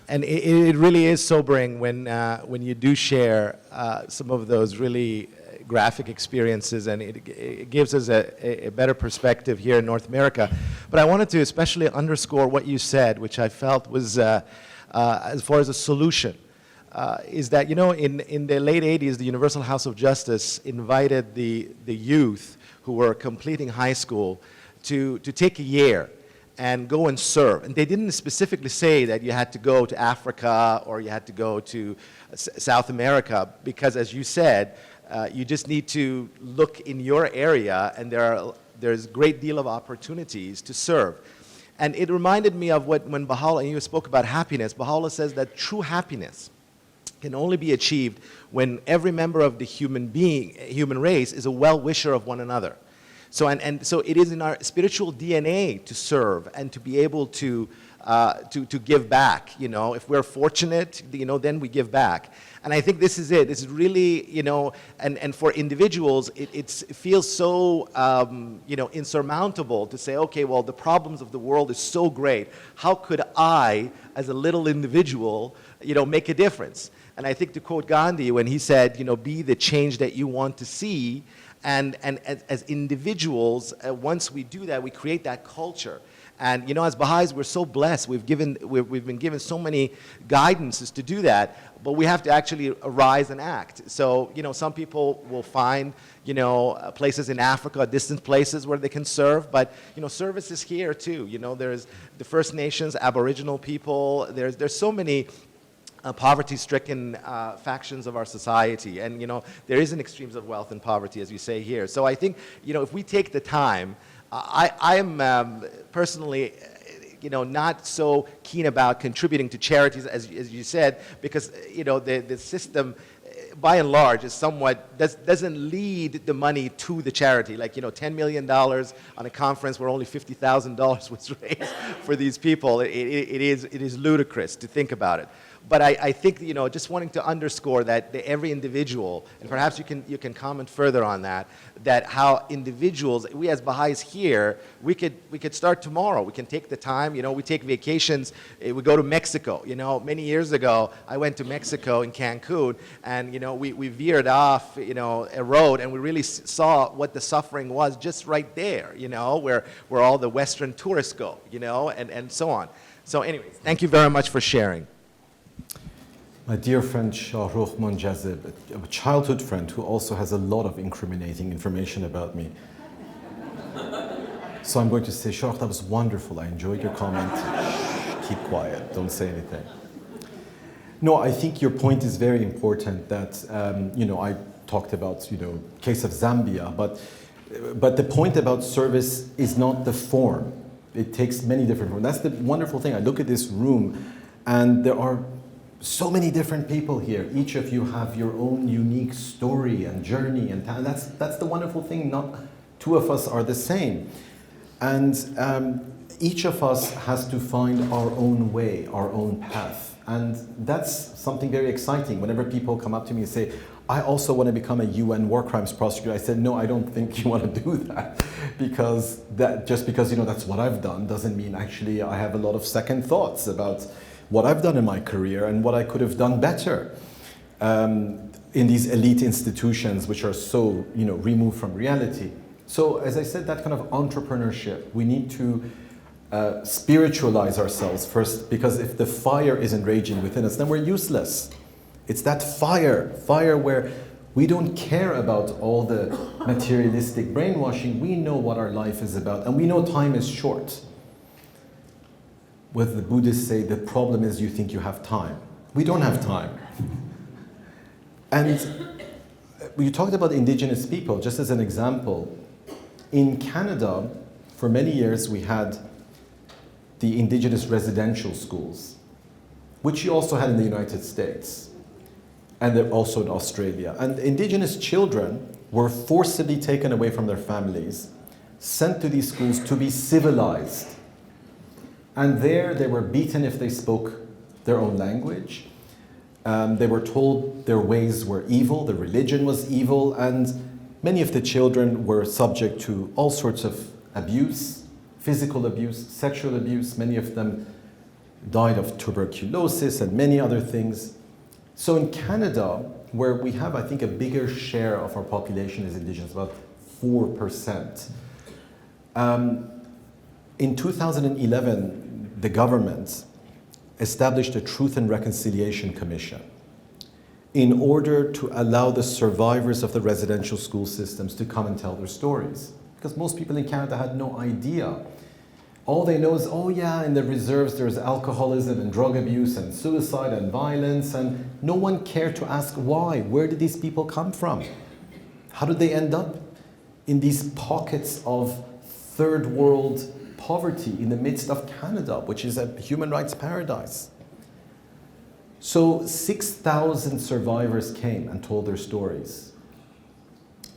And it really is sobering when you do share some of those really graphic experiences, and it gives us a better perspective here in North America. But I wanted to especially underscore what you said, which I felt was, as far as a solution, is that, you know, in the late 80s, the Universal House of Justice invited the youth who were completing high school to take a year and go and serve. And they didn't specifically say that you had to go to Africa or you had to go to South America, because as you said, you just need to look in your area, and there's a great deal of opportunities to serve. And it reminded me of when Baha'u'llah, and you spoke about happiness, Baha'u'llah says that true happiness can only be achieved when every member of the human race is a well-wisher of one another. So, so it is in our spiritual DNA to serve and to be able to give back. You know, if we're fortunate, you know, then we give back. And I think this is it. This is really, you know, and for individuals, it feels so, you know, insurmountable to say, okay, well, the problems of the world is so great. How could I, as a little individual, you know, make a difference? And I think, to quote Gandhi, when he said, you know, be the change that you want to see. And as individuals, once we do that, we create that culture. And, you know, as Baha'is, we're so blessed. We've been given so many guidances to do that, but we have to actually arise and act. So, you know, some people will find, you know, places in Africa, distant places where they can serve, but, you know, service is here too. You know, there's the First Nations, Aboriginal people, there's so many poverty-stricken factions of our society. And, you know, there is an extremes of wealth and poverty, as you say here. So I think, you know, if we take the time, I am personally, you know, not so keen about contributing to charities, as you said, because, you know, the system, by and large, is somewhat, doesn't lead the money to the charity. Like, you know, $10 million on a conference where only $50,000 was raised for these people, it is ludicrous to think about it. But I think, you know, just wanting to underscore that every individual, and perhaps you can comment further on that how individuals, we as Baha'is here, we could start tomorrow. We can take the time, you know, we take vacations, we go to Mexico. You know, many years ago, I went to Mexico in Cancun, and, you know, we veered off, you know, a road, and we really saw what the suffering was just right there, you know, where all the Western tourists go, you know, and so on. So anyways, thank you very much for sharing. My dear friend Shahrukh Munjazib, a childhood friend who also has a lot of incriminating information about me. So I'm going to say, Shahrukh, that was wonderful. I enjoyed your comment. Shh, keep quiet, don't say anything. No, I think your point is very important that, you know, I talked about, you know, case of Zambia, but the point about service is not the form. It takes many different forms. That's the wonderful thing. I look at this room and there are so many different people here. Each of you have your own unique story and journey, and that's the wonderful thing. Not two of us are the same, and each of us has to find our own way, our own path, and that's something very exciting. Whenever people come up to me and say, "I also want to become a UN war crimes prosecutor," I said, "No, I don't think you want to do that, because just because, you know, that's what I've done doesn't mean actually I have a lot of second thoughts about what I've done in my career and what I could have done better in these elite institutions which are so, you know, removed from reality." So as I said, that kind of entrepreneurship, we need to spiritualize ourselves first, because if the fire isn't raging within us, then we're useless. It's that fire where we don't care about all the materialistic brainwashing. We know what our life is about, and we know time is short. What the Buddhists say, the problem is you think you have time. We don't have time. And you talked about indigenous people, just as an example. In Canada, for many years, we had the indigenous residential schools, which you also had in the United States, and they're also in Australia. And indigenous children were forcibly taken away from their families, sent to these schools to be civilized. And there they were beaten if they spoke their own language. They were told their ways were evil, their religion was evil, and many of the children were subject to all sorts of abuse, physical abuse, sexual abuse. Many of them died of tuberculosis and many other things. So in Canada, where we have, I think, a bigger share of our population is indigenous, about 4%. In 2011, the government established a Truth and Reconciliation Commission in order to allow the survivors of the residential school systems to come and tell their stories. Because most people in Canada had no idea. All they know is, oh yeah, in the reserves there's alcoholism and drug abuse and suicide and violence, and no one cared to ask why. Where did these people come from? How did they end up in these pockets of third world poverty in the midst of Canada, which is a human rights paradise? So 6,000 survivors came and told their stories.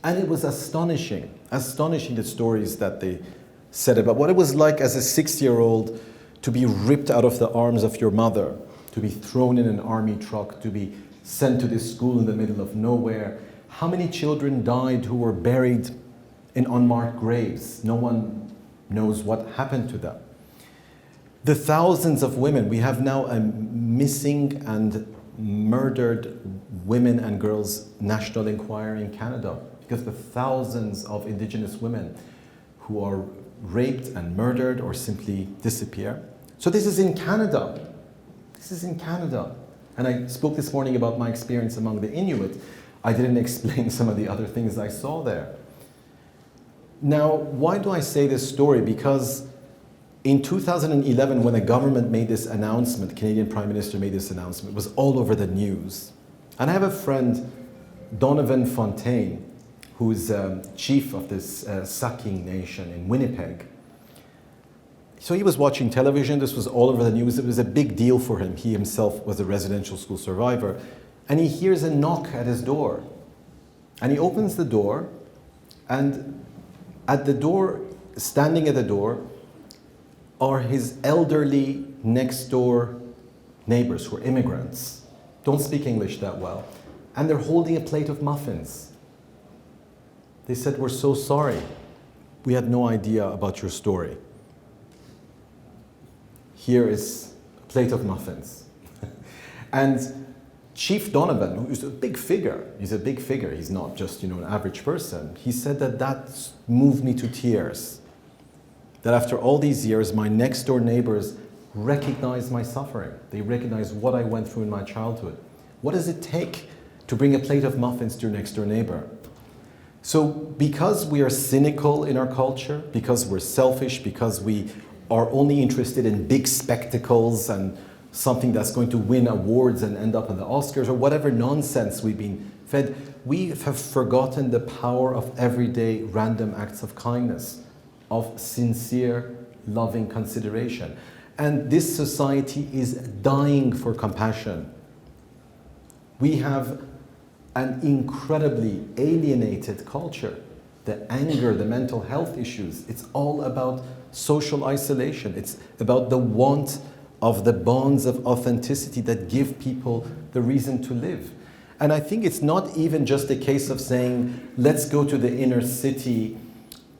And it was astonishing the stories that they said about what it was like as a 6-year-old to be ripped out of the arms of your mother, to be thrown in an army truck, to be sent to this school in the middle of nowhere. How many children died who were buried in unmarked graves? No one knows what happened to them. The thousands of women, we have now a missing and murdered women and girls national inquiry in Canada, because the thousands of indigenous women who are raped and murdered or simply disappear. So this is in Canada. This is in Canada. And I spoke this morning about my experience among the Inuit. I didn't explain some of the other things I saw there. Now, why do I say this story? Because in 2011, when the government made this announcement, Canadian Prime Minister made this announcement, it was all over the news. And I have a friend, Donovan Fontaine, who's chief of this Saking Nation in Winnipeg. So he was watching television, this was all over the news, it was a big deal for him. He himself was a residential school survivor. And he hears a knock at his door. And he opens the door, and at the door, standing at the door, are his elderly next door neighbors who are immigrants, don't speak English that well, and they're holding a plate of muffins. They said, "We're so sorry. We had no idea about your story. Here is a plate of muffins." And Chief Donovan, who's a big figure, he's not just an average person, he said that moved me to tears. That after all these years, my next door neighbors recognize my suffering. They recognize what I went through in my childhood. What does it take to bring a plate of muffins to your next door neighbor? So because we are cynical in our culture, because we're selfish, because we are only interested in big spectacles and something that's going to win awards and end up in the Oscars or whatever nonsense we've been fed, we have forgotten the power of everyday random acts of kindness, of sincere, loving consideration. And this society is dying for compassion. We have an incredibly alienated culture. The anger, the mental health issues, it's all about social isolation. It's about the want of the bonds of authenticity that give people the reason to live. And I think it's not even just a case of saying, let's go to the inner city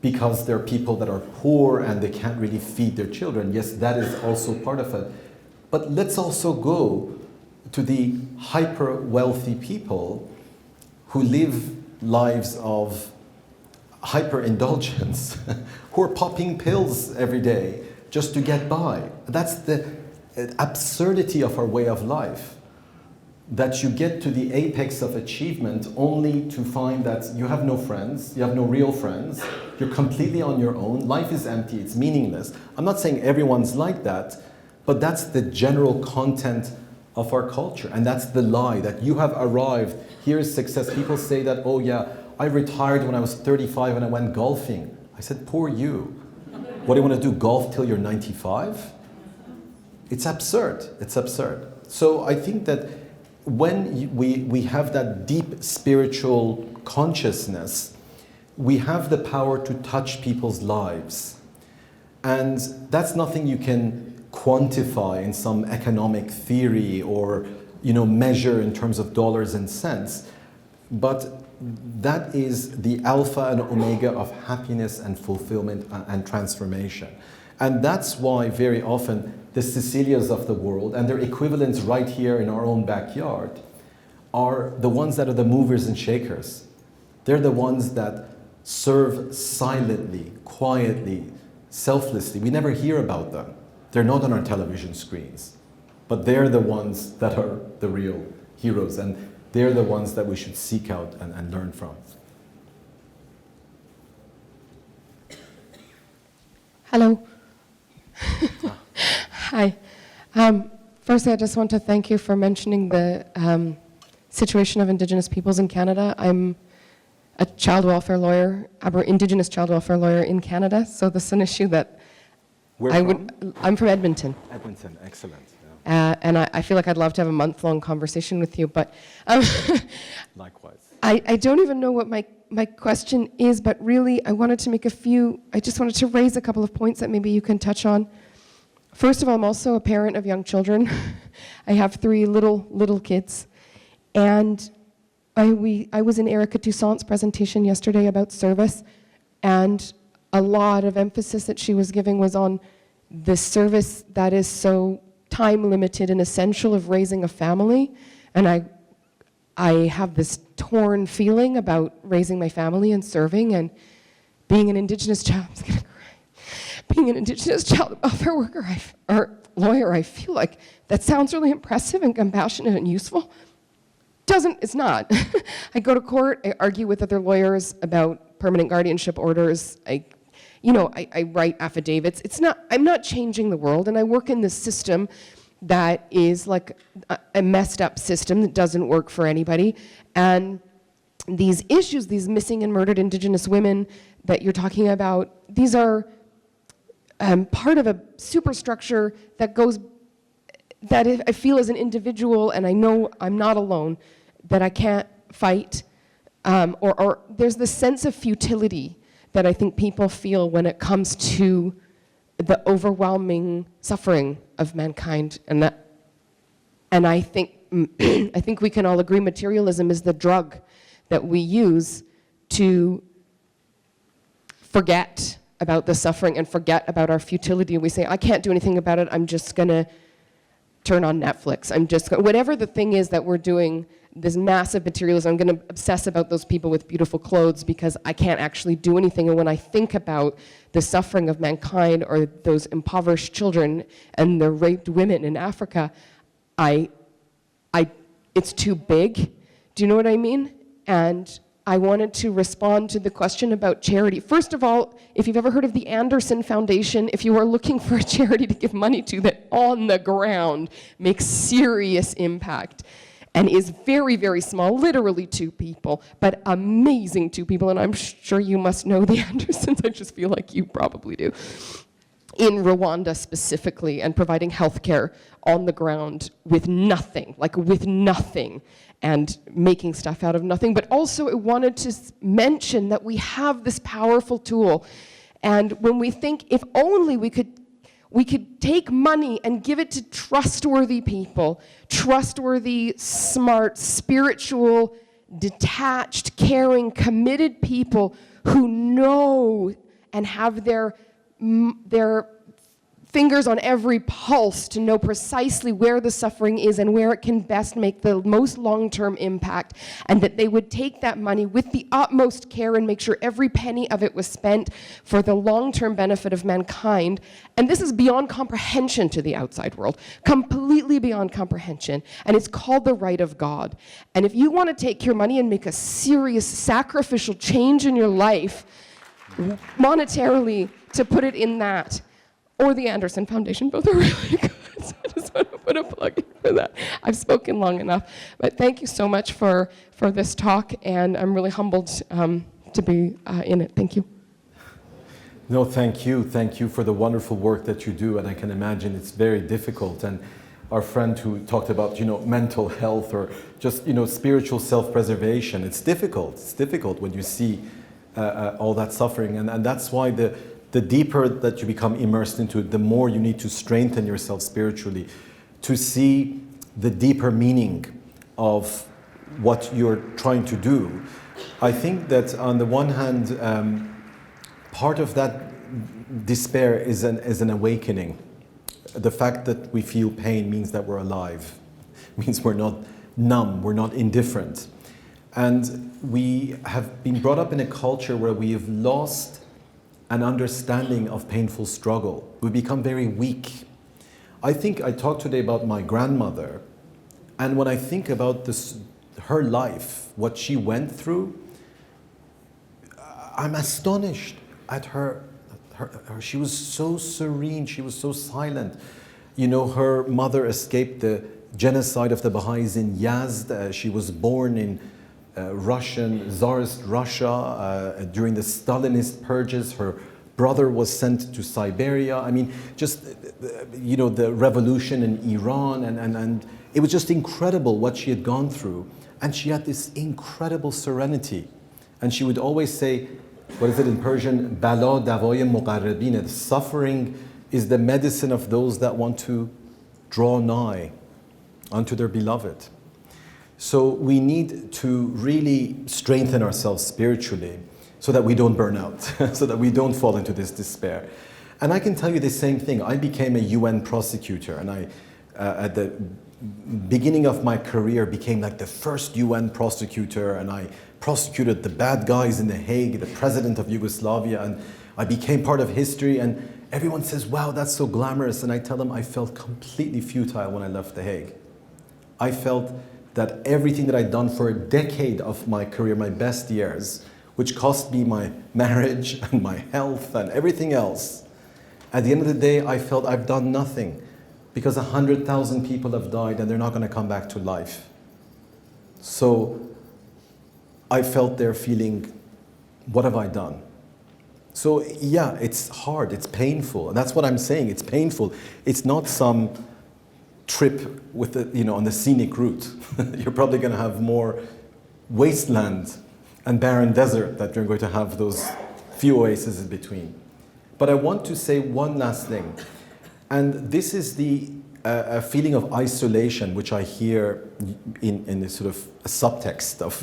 because there are people that are poor and they can't really feed their children. Yes, that is also part of it. But let's also go to the hyper-wealthy people who live lives of hyper-indulgence, who are popping pills every day just to get by. That's the absurdity of our way of life. That you get to the apex of achievement only to find that you have no friends, you have no real friends, you're completely on your own, life is empty, it's meaningless. I'm not saying everyone's like that, but that's the general content of our culture, and that's the lie, that you have arrived, here's success. People say that, oh yeah, I retired when I was 35 and I went golfing. I said, poor you. What do you want to do, golf till you're 95? It's absurd. It's absurd. So I think that when we have that deep spiritual consciousness, we have the power to touch people's lives. And that's nothing you can quantify in some economic theory or, measure in terms of dollars and cents. But that is the alpha and omega of happiness and fulfillment and transformation. And that's why very often the Cecilias of the world and their equivalents right here in our own backyard are the ones that are the movers and shakers. They're the ones that serve silently, quietly, selflessly. We never hear about them. They're not on our television screens. But they're the ones that are the real heroes, and they're the ones that we should seek out and learn from. Hello. Hi. Firstly, I just want to thank you for mentioning the situation of Indigenous peoples in Canada. I'm a child welfare lawyer, Indigenous child welfare lawyer in Canada, so this is an issue that I'm from Edmonton. Edmonton, excellent. And I feel like I'd love to have a month-long conversation with you, but Likewise. I don't even know what my question is, but really I just wanted to raise a couple of points that maybe you can touch on. First of all, I'm also a parent of young children. I have 3 little kids, and I was in Erica Toussaint's presentation yesterday about service, and a lot of emphasis that she was giving was on the service that is so time limited and essential of raising a family. And I have this torn feeling about raising my family and serving, and being an Indigenous child, I'm just gonna cry. Being an Indigenous child welfare worker or lawyer, I feel like that sounds really impressive and compassionate and useful. It's not. I go to court, I argue with other lawyers about permanent guardianship orders, I write affidavits. I'm not changing the world, and I work in this system that is like a messed up system that doesn't work for anybody. And these issues, these missing and murdered Indigenous women that you're talking about, these are part of a superstructure that I feel as an individual, and I know I'm not alone, that I can't fight, or there's this sense of futility that I think people feel when it comes to the overwhelming suffering of mankind, and I think we can all agree materialism is the drug that we use to forget about the suffering and forget about our futility. And we say, I can't do anything about it, I'm just gonna turn on Netflix. Whatever the thing is that we're doing, this massive materialism, I'm going to obsess about those people with beautiful clothes because I can't actually do anything. And when I think about the suffering of mankind or those impoverished children and the raped women in Africa, it's too big. Do you know what I mean? And I wanted to respond to the question about charity. First of all, if you've ever heard of the Anderson Foundation, if you are looking for a charity to give money to that on the ground makes serious impact, and is very, very small, literally 2 people, but amazing 2 people, and I'm sure you must know the Andersons, I just feel like you probably do, in Rwanda specifically, and providing healthcare on the ground with nothing, and making stuff out of nothing. But also I wanted to mention that we have this powerful tool, and when we think if only we could take money and give it to trustworthy people, trustworthy, smart, spiritual, detached, caring, committed people who know and have their fingers on every pulse to know precisely where the suffering is and where it can best make the most long-term impact, and that they would take that money with the utmost care and make sure every penny of it was spent for the long-term benefit of mankind. And this is beyond comprehension to the outside world, completely beyond comprehension, and it's called the right of God. And if you want to take your money and make a serious sacrificial change in your life, monetarily, to put it in that, or the Anderson Foundation, both are really good. So I just want to put a plug in for that. I've spoken long enough, but thank you so much for this talk, and I'm really humbled to be in it. Thank you. No, thank you. Thank you for the wonderful work that you do. And I can imagine it's very difficult. And our friend who talked about, mental health or just, spiritual self-preservation, it's difficult. It's difficult when you see all that suffering. And that's why the deeper that you become immersed into it, the more you need to strengthen yourself spiritually to see the deeper meaning of what you're trying to do. I think that on the one hand, part of that despair is an awakening. The fact that we feel pain means that we're alive, means we're not numb, we're not indifferent. And we have been brought up in a culture where we have lost an understanding of painful struggle. We become very weak. I think I talked today about my grandmother, and when I think about her life, what she went through, I'm astonished at her. She was so serene, she was so silent. Her mother escaped the genocide of the Baha'is in Yazd. She was born in Russian, Tsarist Russia during the Stalinist purges. Her brother was sent to Siberia. I mean, just, the revolution in Iran, and it was just incredible what she had gone through. And she had this incredible serenity. And she would always say, what is it in Persian? Bala dawai muqarrabin. Suffering is the medicine of those that want to draw nigh unto their beloved. So we need to really strengthen ourselves spiritually so that we don't burn out, so that we don't fall into this despair. And I can tell you the same thing. I became a UN prosecutor, and I, at the beginning of my career, became like the first UN prosecutor, and I prosecuted the bad guys in The Hague, the president of Yugoslavia, and I became part of history. And everyone says, wow, that's so glamorous. And I tell them I felt completely futile when I left The Hague. I felt that everything that I'd done for a decade of my career, my best years, which cost me my marriage and my health and everything else, at the end of the day, I felt I've done nothing, because 100,000 people have died and they're not going to come back to life. So I felt their feeling, what have I done? So yeah, it's hard, it's painful. And that's what I'm saying, it's painful. It's not some trip with on the scenic route. You're probably going to have more wasteland and barren desert that you're going to have those few oases in between. But I want to say one last thing. And this is the feeling of isolation, which I hear in this sort of a subtext of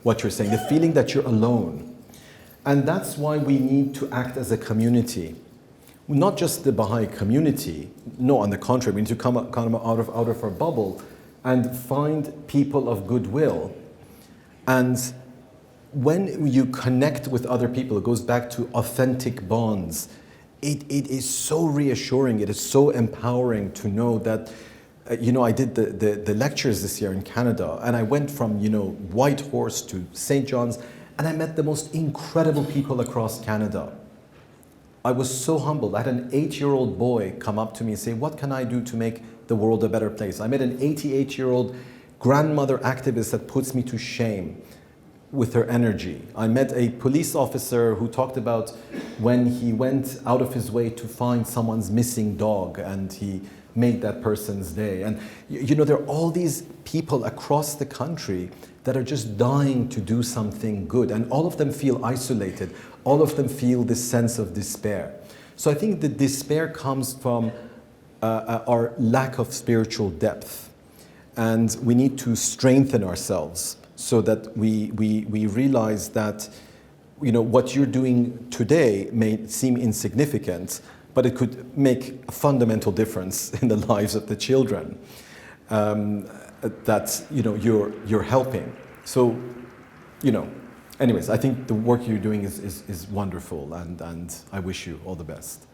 what you're saying, the feeling that you're alone. And that's why we need to act as a community. Not just the Baha'i community, no, on the contrary, we need to come out of our bubble and find people of goodwill. And when you connect with other people, it goes back to authentic bonds. It is so reassuring, it is so empowering to know that, I did the lectures this year in Canada, and I went from, Whitehorse to St. John's, and I met the most incredible people across Canada. I was so humbled. I had an 8-year-old boy come up to me and say, what can I do to make the world a better place? I met an 88-year-old grandmother activist that puts me to shame with her energy. I met a police officer who talked about when he went out of his way to find someone's missing dog, and he made that person's day. And there are all these people across the country that are just dying to do something good, and all of them feel isolated. All of them feel this sense of despair. So I think the despair comes from our lack of spiritual depth, and we need to strengthen ourselves so that we realize that what you're doing today may seem insignificant, but it could make a fundamental difference in the lives of the children that you're helping. So anyways, I think the work you're doing is wonderful, and I wish you all the best.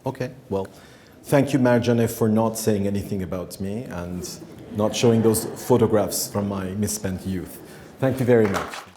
Okay. Well, thank you, Marjane, for not saying anything about me and not showing those photographs from my misspent youth. Thank you very much.